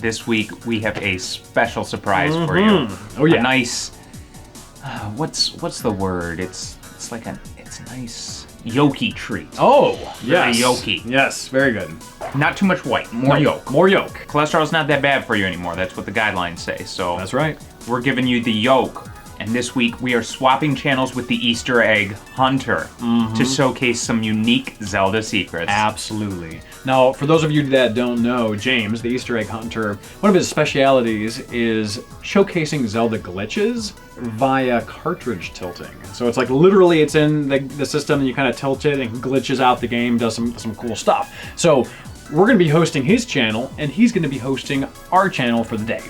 this week we have a special surprise for you. Oh yeah. A nice, what's the word? It's a nice yolky treat. Oh, Very yes. yolky. Yes, very good. Not too much white, more yolk. More yolk. Cholesterol's not that bad for you anymore. That's what the guidelines say. So That's right. we're giving you the yolk. And this week we are swapping channels with the Easter egg hunter to showcase some unique Zelda secrets. Absolutely. Now, for those of you that don't know, James, the Easter egg hunter, one of his specialities is showcasing Zelda glitches via cartridge tilting. So it's like literally it's in the system and you kind of tilt it and glitches out the game, does some cool stuff. So we're going to be hosting his channel and he's going to be hosting our channel for the day.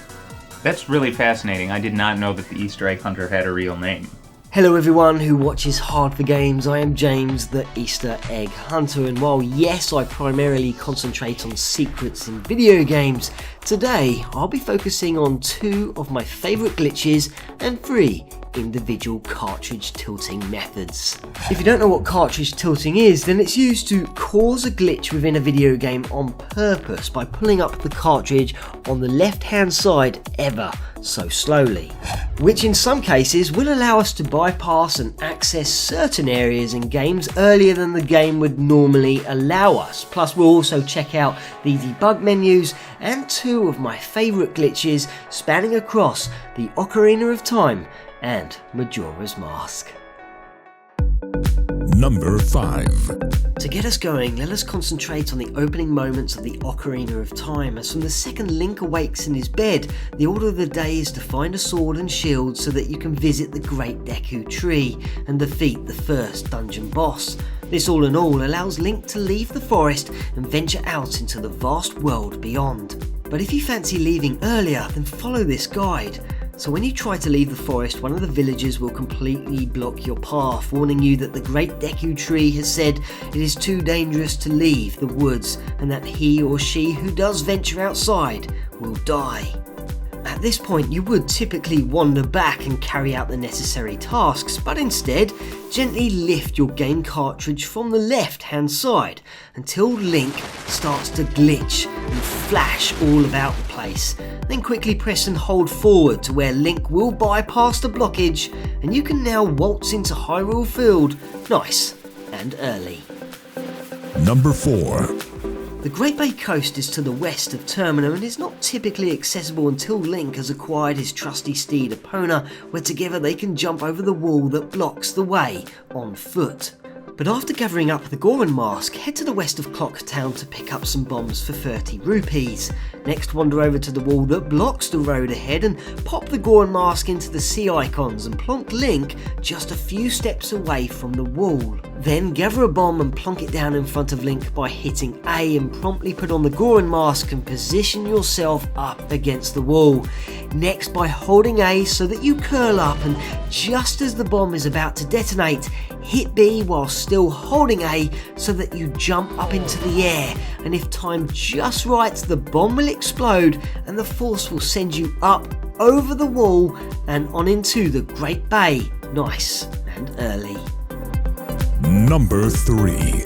That's really fascinating. I did not know that the Easter egg hunter had a real name. Hello everyone who watches Hard for Games, I am James, the Easter egg hunter, and while yes, I primarily concentrate on secrets in video games, today I'll be focusing on 2 of my favourite glitches and 3 individual cartridge tilting methods. If you don't know what cartridge tilting is, then it's used to cause a glitch within a video game on purpose by pulling up the cartridge on the left hand side ever so slowly, which in some cases will allow us to bypass and access certain areas in games earlier than the game would normally allow us. Plus we'll also check out the debug menus and 2 of my favourite glitches spanning across the Ocarina of Time and Majora's Mask. Number 5. To get us going, let us concentrate on the opening moments of the Ocarina of Time, as from the second Link awakes in his bed, the order of the day is to find a sword and shield so that you can visit the Great Deku Tree and defeat the first dungeon boss. This all in all allows Link to leave the forest and venture out into the vast world beyond. But if you fancy leaving earlier, then follow this guide. So when you try to leave the forest, one of the villagers will completely block your path, warning you that the Great Deku Tree has said it is too dangerous to leave the woods and that he or she who does venture outside will die. At this point you would typically wander back and carry out the necessary tasks, but instead gently lift your game cartridge from the left hand side until Link starts to glitch and flash all about the place. Then quickly press and hold forward to where Link will bypass the blockage and you can now waltz into Hyrule Field nice and early. Number 4. The Great Bay Coast is to the west of Termina and is not typically accessible until Link has acquired his trusty steed Epona, where together they can jump over the wall that blocks the way on foot. But after gathering up the Goron Mask, head to the west of Clock Town to pick up some bombs for 30 rupees. Next wander over to the wall that blocks the road ahead and pop the Goron Mask into the sea icons and plonk Link just a few steps away from the wall. Then gather a bomb and plonk it down in front of Link by hitting A and promptly put on the Goron Mask and position yourself up against the wall. Next, by holding A so that you curl up, and just as the bomb is about to detonate, hit B while still holding A so that you jump up into the air, and if timed just right the bomb will explode and the force will send you up over the wall and on into the Great Bay nice and early. Number 3.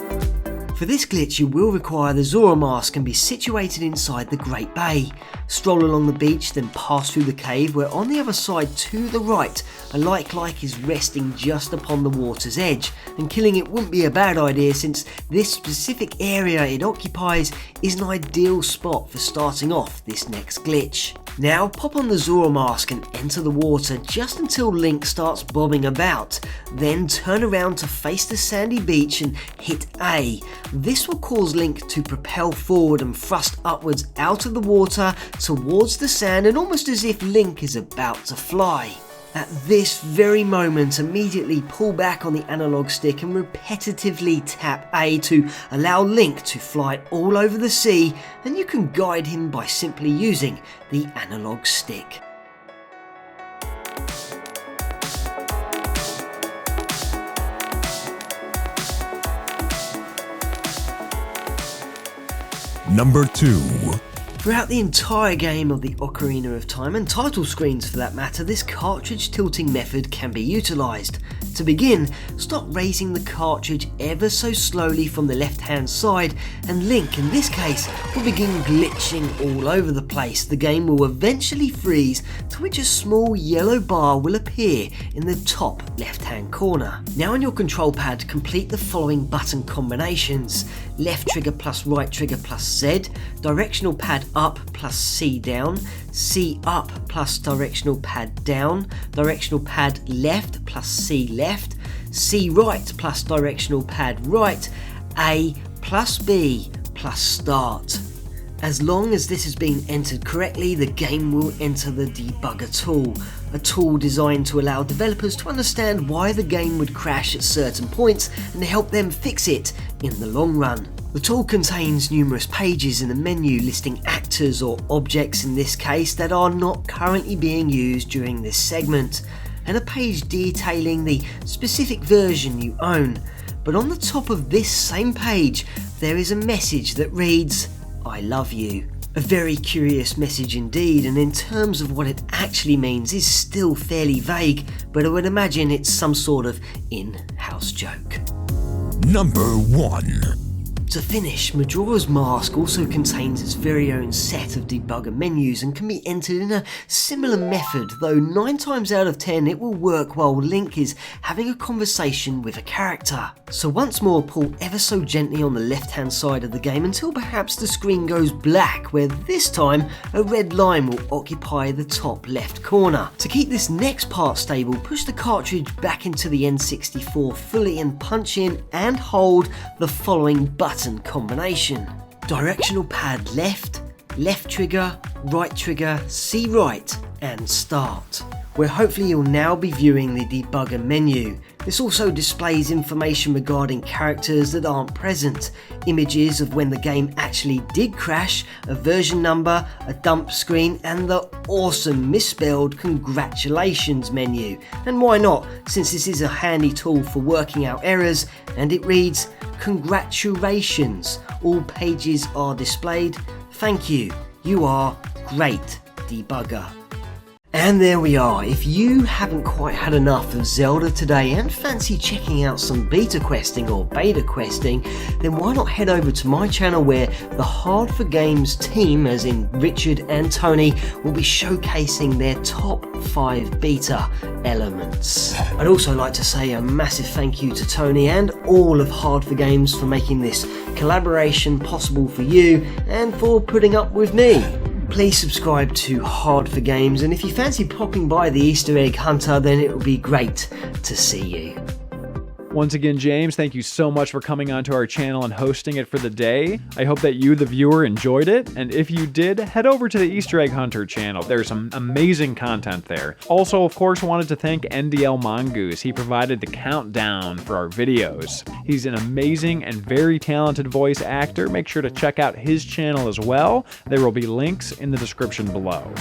For this glitch you will require the Zorro Mask and be situated inside the Great Bay. Stroll along the beach, then pass through the cave where on the other side to the right a like is resting just upon the water's edge, and killing it wouldn't be a bad idea since this specific area it occupies is an ideal spot for starting off this next glitch. Now pop on the Zorro Mask and enter the water just until Link starts bobbing about, then turn around to face the sandy beach and hit A. This will cause Link to propel forward and thrust upwards out of the water towards the sand, and almost as if Link is about to fly. At this very moment, immediately pull back on the analog stick and repetitively tap A to allow Link to fly all over the sea, and you can guide him by simply using the analog stick. Number 2. Throughout the entire game of the Ocarina of Time, and title screens for that matter, this cartridge tilting method can be utilised. To begin, start raising the cartridge ever so slowly from the left hand side, and Link in this case will begin glitching all over the place. The game will eventually freeze, to which a small yellow bar will appear in the top left hand corner. Now on your control pad, complete the following button combinations: left trigger plus right trigger plus Z, directional pad up plus C down, C up plus directional pad down, directional pad left plus C left, C right plus directional pad right, A plus B plus start. As long as this has been entered correctly, the game will enter the debugger tool, a tool designed to allow developers to understand why the game would crash at certain points and help them fix it in the long run. The tool contains numerous pages in the menu listing actors or objects in this case that are not currently being used during this segment, and a page detailing the specific version you own. But on the top of this same page, there is a message that reads, "I love you." A very curious message indeed, and in terms of what it actually means is still fairly vague, but I would imagine it's some sort of in-house joke. Number 1. To finish, Majora's Mask also contains its very own set of debugger menus and can be entered in a similar method, though 9 times out of 10 it will work while Link is having a conversation with a character. So once more, pull ever so gently on the left hand side of the game until perhaps the screen goes black, where this time a red line will occupy the top left corner. To keep this next part stable, push the cartridge back into the N64 fully and punch in and hold the following button combination: directional pad left, left trigger, right trigger, C right, and start. Where hopefully you'll now be viewing the debugger menu. This also displays information regarding characters that aren't present, images of when the game actually did crash, a version number, a dump screen, and the awesome misspelled congratulations menu. And why not, since this is a handy tool for working out errors, and it reads, "Congratulations, all pages are displayed. Thank you, you are great, debugger." And there we are. If you haven't quite had enough of Zelda today and fancy checking out some beta questing or beta questing, then why not head over to my channel where the Hard for Games team, as in Richard and Tony, will be showcasing their top 5 beta elements. I'd also like to say a massive thank you to Tony and all of Hard for Games for making this collaboration possible for you and for putting up with me. Please subscribe to Hard for Games, and if you fancy popping by the Easter Egg Hunter, then it would be great to see you. Once again, James, thank you so much for coming onto our channel and hosting it for the day. I hope that you, the viewer, enjoyed it, and if you did, head over to the Easter Egg Hunter channel. There's some amazing content there. Also, of course, wanted to thank NDLMongoose. He provided the countdown for our videos. He's an amazing and very talented voice actor. Make sure to check out his channel as well. There will be links in the description below.